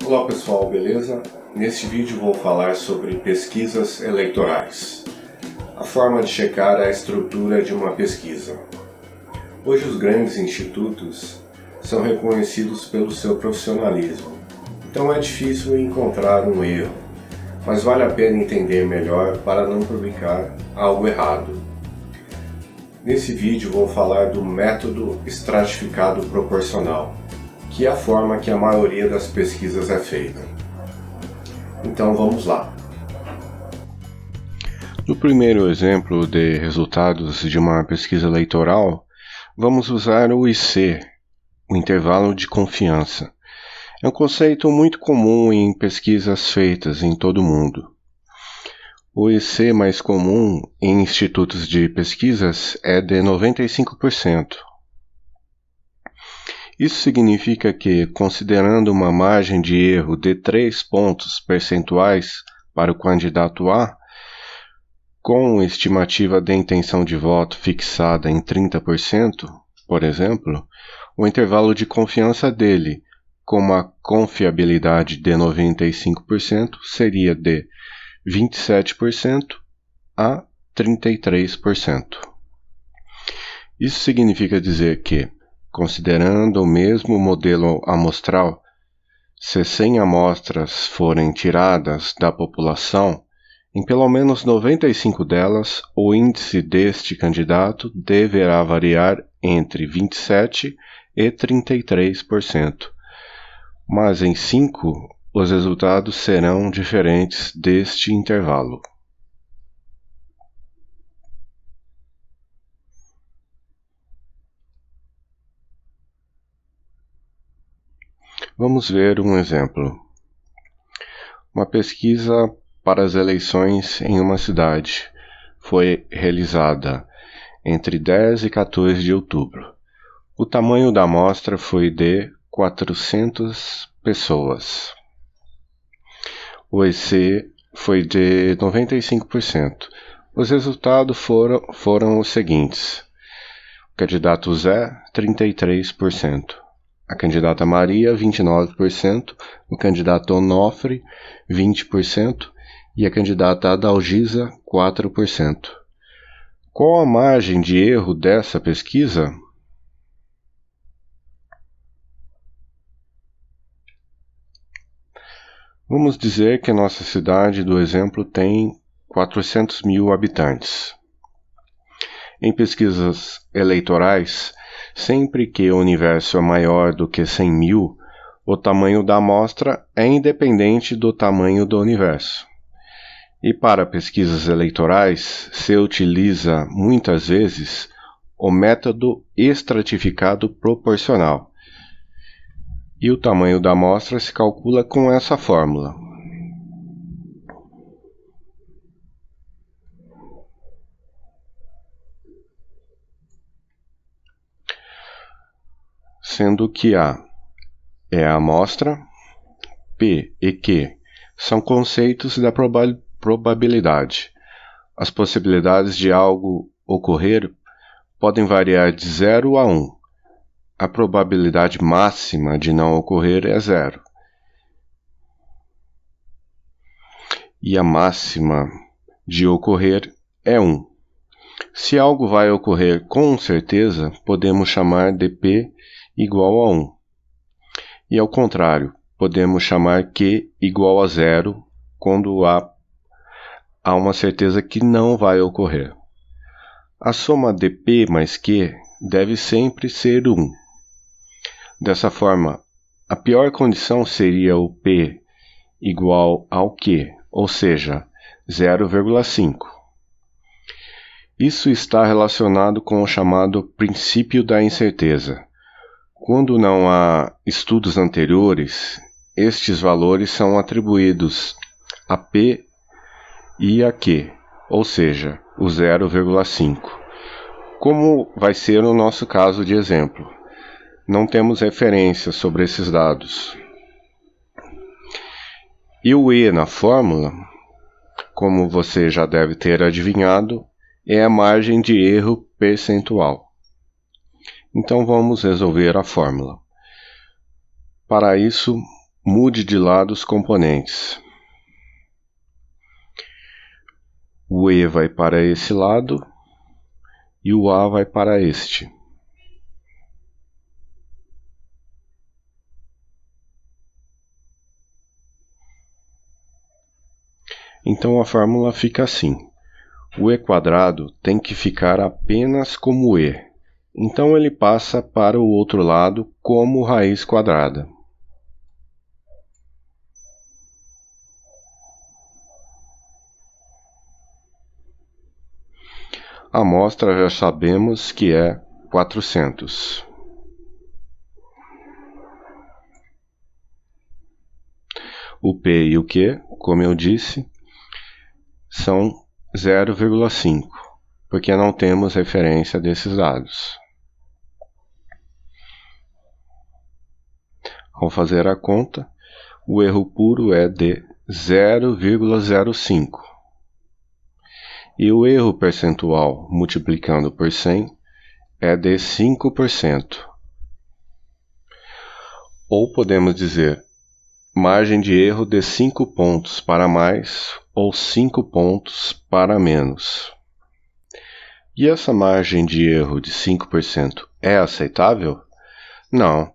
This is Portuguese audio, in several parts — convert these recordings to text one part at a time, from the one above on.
Olá pessoal, beleza? Neste vídeo vou falar sobre pesquisas eleitorais. A forma de checar a estrutura de uma pesquisa. Hoje os grandes institutos são reconhecidos pelo seu profissionalismo, então é difícil encontrar um erro, mas vale a pena entender melhor para não publicar algo errado. Nesse vídeo vou falar do método estratificado proporcional, que é a forma que a maioria das pesquisas é feita. Então vamos lá. No primeiro exemplo de resultados de uma pesquisa eleitoral, vamos usar o IC, o intervalo de confiança. É um conceito muito comum em pesquisas feitas em todo o mundo. O IC mais comum em institutos de pesquisas é de 95%. Isso significa que, considerando uma margem de erro de 3 pontos percentuais para o candidato A, com estimativa de intenção de voto fixada em 30%, por exemplo, o intervalo de confiança dele, com uma confiabilidade de 95%, seria de 27% a 33%. Isso significa dizer que, considerando o mesmo modelo amostral, se 100 amostras forem tiradas da população, em pelo menos 95 delas, o índice deste candidato deverá variar entre 27% e 33%, mas em 5 os resultados serão diferentes deste intervalo. Vamos ver um exemplo. Uma pesquisa para as eleições em uma cidade foi realizada entre 10 e 14 de outubro. O tamanho da amostra foi de 400 pessoas. O EC foi de 95%. Os resultados foram os seguintes. O candidato Zé, 33%. A candidata Maria, 29%, o candidato Onofre, 20% e a candidata Adalgisa, 4%. Qual a margem de erro dessa pesquisa? Vamos dizer que nossa cidade do exemplo tem 400 mil habitantes. Em pesquisas eleitorais, sempre que o universo é maior do que 100 mil, o tamanho da amostra é independente do tamanho do universo. E para pesquisas eleitorais, se utiliza muitas vezes o método estratificado proporcional. E o tamanho da amostra se calcula com essa fórmula. Sendo que A é a amostra, P e Q são conceitos da probabilidade. As possibilidades de algo ocorrer podem variar de 0 a 1. A probabilidade máxima de não ocorrer é 0. E a máxima de ocorrer é 1. Se algo vai ocorrer com certeza, podemos chamar de P igual a 1. E ao contrário, podemos chamar Q igual a 0 quando há uma certeza que não vai ocorrer. A soma de P mais Q deve sempre ser 1. Dessa forma, a pior condição seria o P igual ao Q, ou seja, 0,5. Isso está relacionado com o chamado princípio da incerteza. Quando não há estudos anteriores, estes valores são atribuídos a P e a Q, ou seja, o 0,5. Como vai ser no nosso caso de exemplo? Não temos referência sobre esses dados. E o E na fórmula, como você já deve ter adivinhado, é a margem de erro percentual. Então vamos resolver a fórmula. Para isso, mude de lado os componentes. O E vai para esse lado e o A vai para este. Então a fórmula fica assim. O E quadrado tem que ficar apenas como E. Então ele passa para o outro lado como raiz quadrada. A amostra já sabemos que é 400. O P e o Q, como eu disse, são 0,5, porque não temos referência desses dados. Ao fazer a conta, o erro puro é de 0,05. E o erro percentual multiplicando por 100 é de 5%. Ou podemos dizer, margem de erro de 5 pontos para mais ou 5 pontos para menos. E essa margem de erro de 5% é aceitável? Não.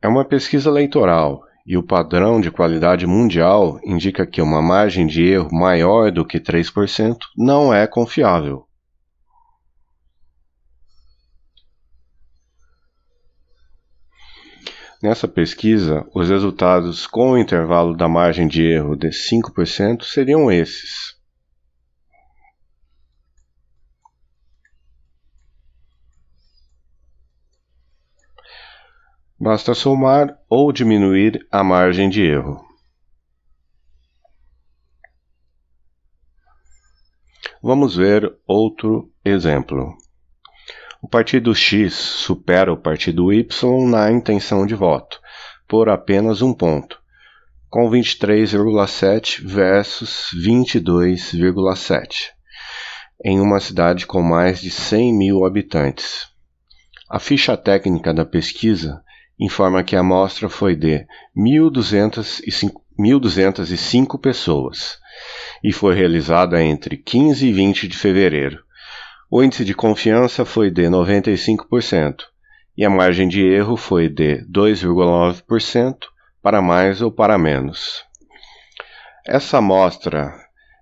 É uma pesquisa eleitoral e o padrão de qualidade mundial indica que uma margem de erro maior do que 3% não é confiável. Nessa pesquisa, os resultados com o intervalo da margem de erro de 5% seriam esses. Basta somar ou diminuir a margem de erro. Vamos ver outro exemplo. O partido X supera o partido Y na intenção de voto, por apenas um ponto, com 23,7 versus 22,7, em uma cidade com mais de 100 mil habitantes. A ficha técnica da pesquisa informa que a amostra foi de 1.205 pessoas e foi realizada entre 15 e 20 de fevereiro. O índice de confiança foi de 95% e a margem de erro foi de 2,9% para mais ou para menos. Essa amostra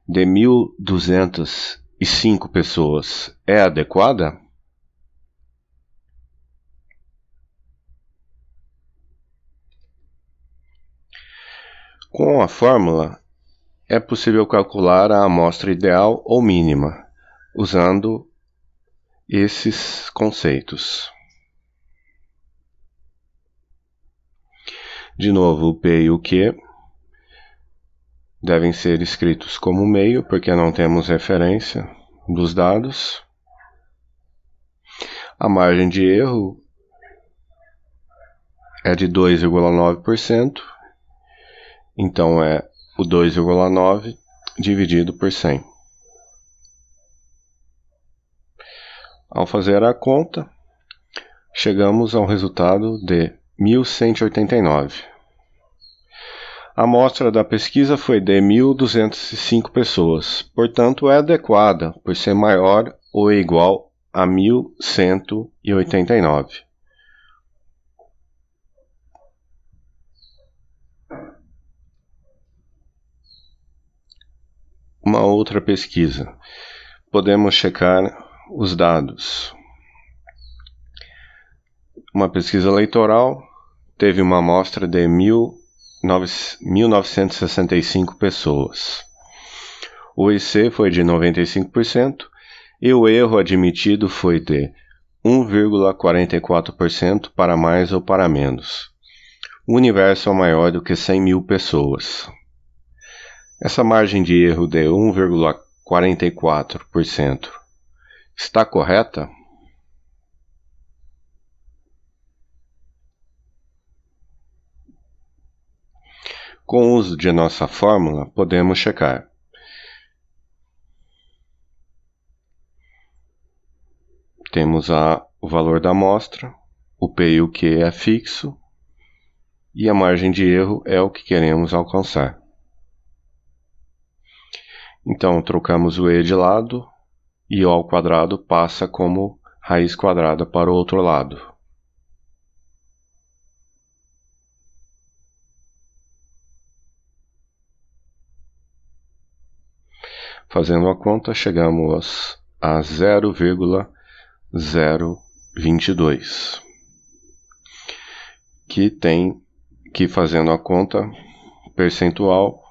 de 1.205 pessoas é adequada? Com a fórmula, é possível calcular a amostra ideal ou mínima, usando esses conceitos. De novo, o P e o Q devem ser escritos como meio, porque não temos referência dos dados. A margem de erro é de 2,9%, então é o 2,9 dividido por 100. Ao fazer a conta, chegamos ao resultado de 1.189. A amostra da pesquisa foi de 1.205 pessoas, portanto é adequada por ser maior ou igual a 1.189. Uma outra pesquisa. Podemos checar os dados. Uma pesquisa eleitoral teve uma amostra de 1.965 pessoas. O IC foi de 95% e o erro admitido foi de 1,44% para mais ou para menos. O universo é maior do que 100 mil pessoas. Essa margem de erro de 1,44% está correta? Com o uso de nossa fórmula, podemos checar. Temos o valor da amostra, o P e o Q é fixo, e a margem de erro é o que queremos alcançar. Então, trocamos o e de lado e o ao quadrado passa como raiz quadrada para o outro lado. Fazendo a conta, chegamos a 0,022, que fazendo a conta percentual,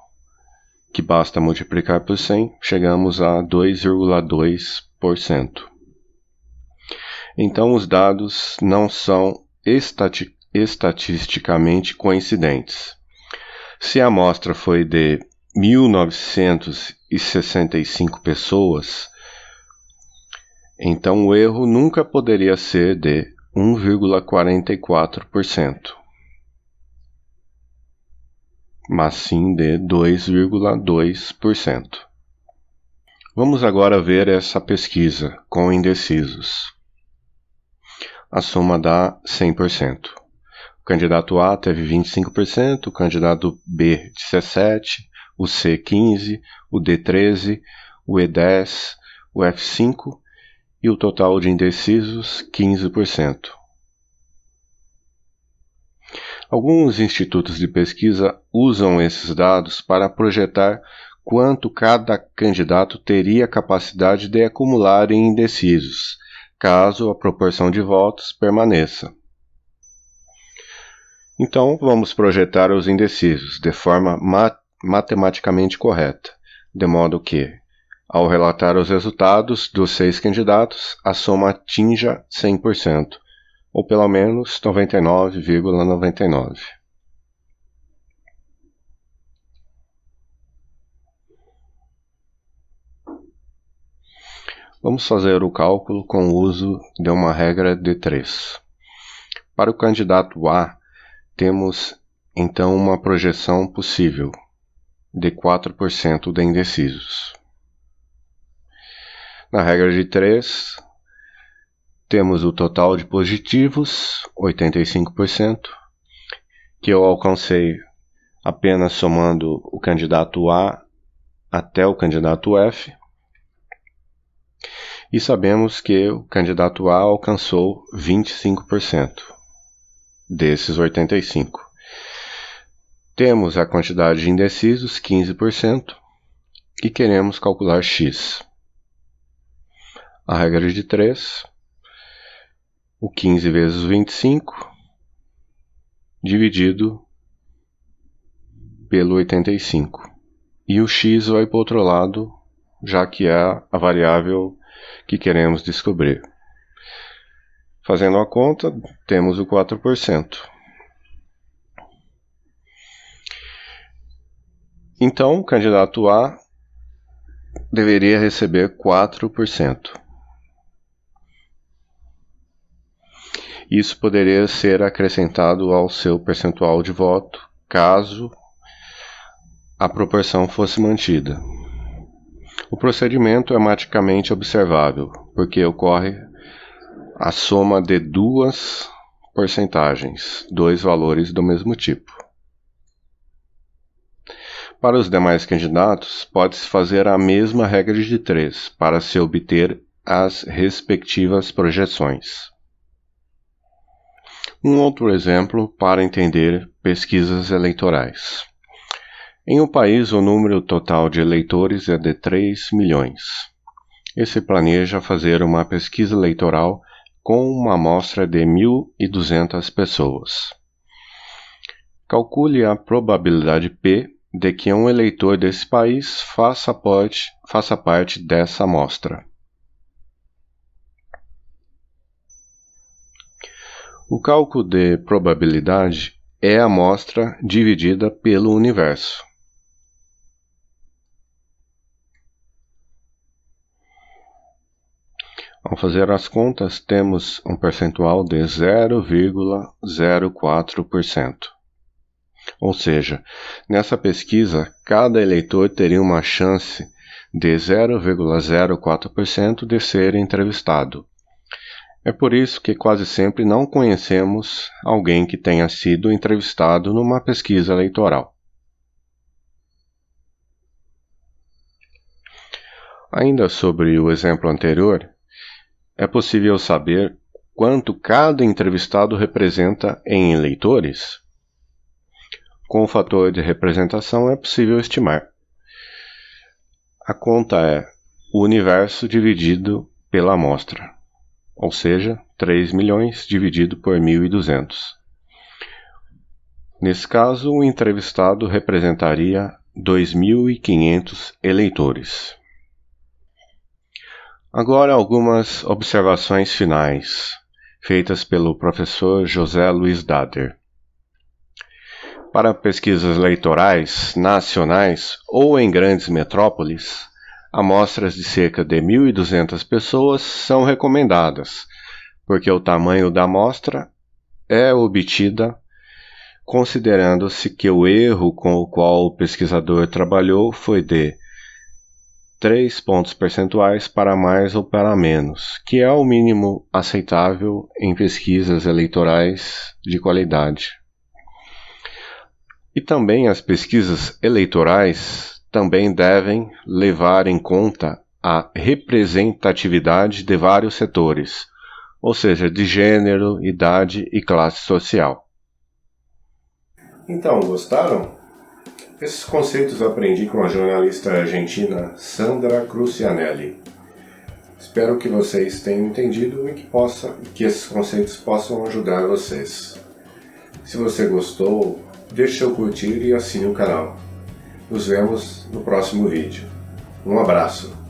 que basta multiplicar por 100, chegamos a 2,2%. Então, os dados não são estatisticamente coincidentes. Se a amostra foi de 1.965 pessoas, então o erro nunca poderia ser de 1,44%, mas sim de 2,2%. Vamos agora ver essa pesquisa com indecisos. A soma dá 100%. O candidato A teve 25%, o candidato B 17%, o C 15%, o D 13%, o E 10%, o F 5% e o total de indecisos 15%. Alguns institutos de pesquisa usam esses dados para projetar quanto cada candidato teria capacidade de acumular em indecisos, caso a proporção de votos permaneça. Então, vamos projetar os indecisos de forma matematicamente correta, de modo que, ao relatar os resultados dos 6 candidatos, a soma atinja 100%, ou pelo menos 99,99%. Vamos fazer o cálculo com o uso de uma regra de 3. Para o candidato A, temos então uma projeção possível de 4% de indecisos. Na regra de 3, temos o total de positivos, 85%, que eu alcancei apenas somando o candidato A até o candidato F. E sabemos que o candidato A alcançou 25% desses 85%. Temos a quantidade de indecisos, 15%, e queremos calcular X. A regra de 3, o 15 vezes 25, dividido pelo 85. E o X vai para o outro lado, já que é a variável que queremos descobrir. Fazendo a conta, temos o 4%. Então, o candidato A deveria receber 4%. Isso poderia ser acrescentado ao seu percentual de voto, caso a proporção fosse mantida. O procedimento é matematicamente observável, porque ocorre a soma de duas porcentagens, dois valores do mesmo tipo. Para os demais candidatos, pode-se fazer a mesma regra de 3 para se obter as respectivas projeções. Um outro exemplo para entender pesquisas eleitorais. Em um país, o número total de eleitores é de 3 milhões. Esse planeja fazer uma pesquisa eleitoral com uma amostra de 1.200 pessoas. Calcule a probabilidade P de que um eleitor desse país faça parte dessa amostra. O cálculo de probabilidade é a amostra dividida pelo universo. Ao fazer as contas, temos um percentual de 0,04%. Ou seja, nessa pesquisa, cada eleitor teria uma chance de 0,04% de ser entrevistado. É por isso que quase sempre não conhecemos alguém que tenha sido entrevistado numa pesquisa eleitoral. Ainda sobre o exemplo anterior, é possível saber quanto cada entrevistado representa em eleitores? Com o fator de representação é possível estimar. A conta é o universo dividido pela amostra, ou seja, 3 milhões dividido por 1.200. Nesse caso, o entrevistado representaria 2.500 eleitores. Agora, algumas observações finais, feitas pelo professor José Luiz Dader. Para pesquisas eleitorais nacionais ou em grandes metrópoles, amostras de cerca de 1.200 pessoas são recomendadas, porque o tamanho da amostra é obtida considerando-se que o erro com o qual o pesquisador trabalhou foi de 3 pontos percentuais para mais ou para menos, que é o mínimo aceitável em pesquisas eleitorais de qualidade. E também as pesquisas eleitorais também devem levar em conta a representatividade de vários setores, ou seja, de gênero, idade e classe social. Então, gostaram? Esses conceitos eu aprendi com a jornalista argentina Sandra Crucianelli. Espero que vocês tenham entendido e que esses conceitos possam ajudar vocês. Se você gostou, deixe seu curtir e assine o canal. Nos vemos no próximo vídeo. Um abraço!